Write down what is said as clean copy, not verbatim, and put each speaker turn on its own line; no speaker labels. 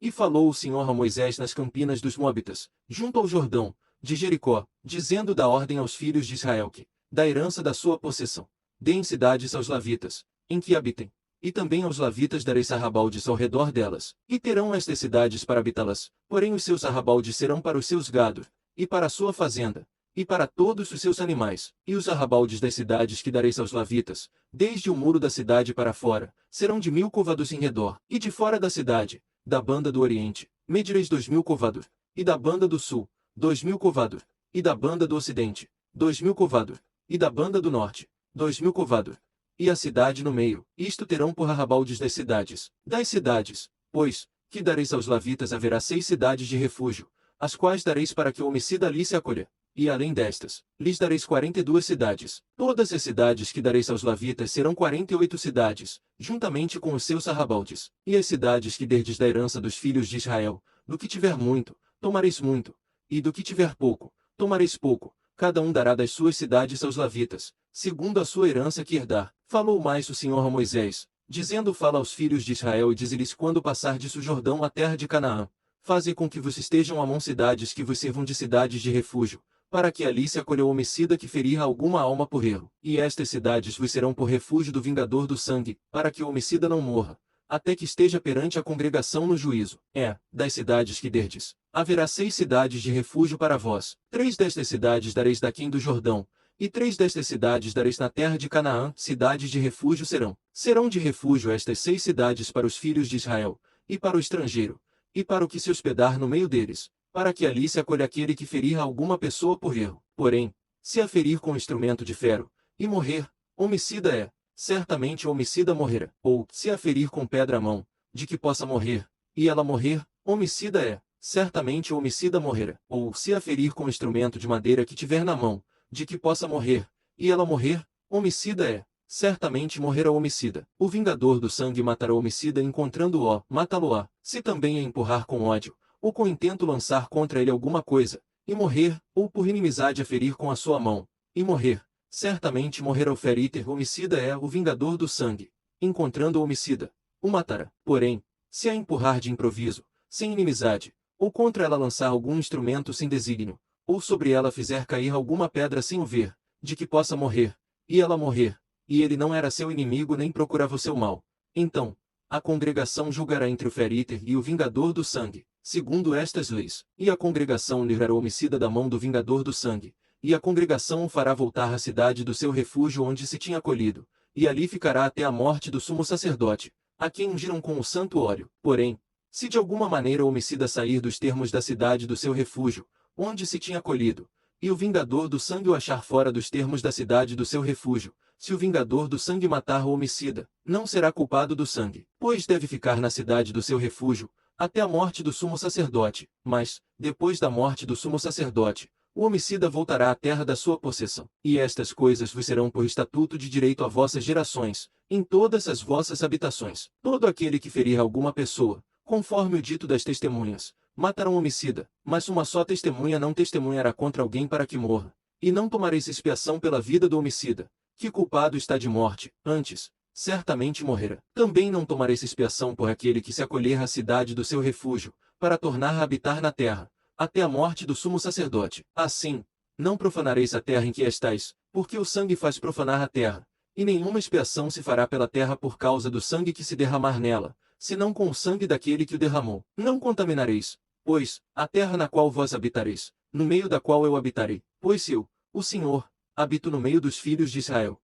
E falou o Senhor a Moisés nas campinas dos Moabitas, junto ao Jordão, de Jericó, dizendo: dá ordem aos filhos de Israel que, da herança da sua possessão, deem cidades aos lavitas, em que habitem. E também aos lavitas dareis arrabaldes ao redor delas, e terão estas cidades para habitá-las, porém os seus arrabaldes serão para os seus gados, e para a sua fazenda, e para todos os seus animais, e os arrabaldes das cidades que dareis aos lavitas, desde o muro da cidade para fora, serão de 1000 côvados em redor, e de fora da cidade, da banda do oriente, medireis 2000 côvados, e da banda do sul, 2000 côvados, e da banda do ocidente, 2000 côvados, e da banda do norte, 2000 côvados, e a cidade no meio. Isto terão por arrabaldes das cidades. Das cidades, pois, que dareis aos lavitas haverá 6 cidades de refúgio, as quais dareis para que o homicida ali se acolha. E além destas, lhes dareis 42 cidades. Todas as cidades que dareis aos lavitas serão 48 cidades, juntamente com os seus arrabaldes. E as cidades que derdes da herança dos filhos de Israel, do que tiver muito, tomareis muito, e do que tiver pouco, tomareis pouco. Cada um dará das suas cidades aos lavitas, segundo a sua herança que herdar. Falou mais o Senhor a Moisés, dizendo: fala aos filhos de Israel e dize-lhes: quando passardes o Jordão à terra de Canaã, faze com que vos estejam à mão cidades que vos sirvam de cidades de refúgio, para que ali se acolha o homicida que ferir alguma alma por erro. E estas cidades vos serão por refúgio do vingador do sangue, para que o homicida não morra, até que esteja perante a congregação no juízo. Das cidades que derdes, haverá 6 cidades de refúgio para vós. 3 destas cidades dareis daquém do Jordão, e 3 destas cidades dareis na terra de Canaã. Cidades de refúgio serão. Serão de refúgio estas 6 cidades para os filhos de Israel, e para o estrangeiro, e para o que se hospedar no meio deles, para que ali se acolha aquele que ferir alguma pessoa por erro. Porém, se a ferir com instrumento de ferro, e morrer, homicida é, certamente o homicida morrerá. Ou, se a ferir com pedra à mão, de que possa morrer, e ela morrer, homicida é, certamente o homicida morrerá. Ou, se a ferir com instrumento de madeira que tiver na mão, de que possa morrer, e ela morrer, homicida é, certamente morrerá o homicida. O vingador do sangue matará o homicida encontrando-o, matá-lo-á. Se também a empurrar com ódio, ou com intento lançar contra ele alguma coisa, e morrer, ou por inimizade a ferir com a sua mão, e morrer, certamente morrerá o feriter. Homicida é o vingador do sangue, encontrando o homicida, o matará. Porém, se a empurrar de improviso, sem inimizade, ou contra ela lançar algum instrumento sem desígnio, ou sobre ela fizer cair alguma pedra sem o ver, de que possa morrer, e ela morrer, e ele não era seu inimigo nem procurava o seu mal, então, a congregação julgará entre o feriter e o vingador do sangue, segundo estas leis. E a congregação livrará o homicida da mão do vingador do sangue, e a congregação o fará voltar à cidade do seu refúgio onde se tinha acolhido, e ali ficará até a morte do sumo sacerdote, a quem ungiram com o santo óleo. Porém, se de alguma maneira o homicida sair dos termos da cidade do seu refúgio, onde se tinha acolhido, e o vingador do sangue o achar fora dos termos da cidade do seu refúgio, se o vingador do sangue matar o homicida, não será culpado do sangue, pois deve ficar na cidade do seu refúgio, até a morte do sumo sacerdote. Mas, depois da morte do sumo sacerdote, o homicida voltará à terra da sua possessão. E estas coisas vos serão por estatuto de direito a vossas gerações, em todas as vossas habitações. Todo aquele que ferir alguma pessoa, conforme o dito das testemunhas, matará um homicida, mas uma só testemunha não testemunhará contra alguém para que morra. E não tomareis expiação pela vida do homicida, que culpado está de morte, antes, certamente morrerá. Também não tomareis expiação por aquele que se acolher à cidade do seu refúgio, para tornar a habitar na terra, até a morte do sumo sacerdote. Assim, não profanareis a terra em que estais, porque o sangue faz profanar a terra, e nenhuma expiação se fará pela terra por causa do sangue que se derramar nela, senão com o sangue daquele que o derramou. Não contaminareis, pois, a terra na qual vós habitareis, no meio da qual eu habitarei, pois eu, o Senhor, habito no meio dos filhos de Israel.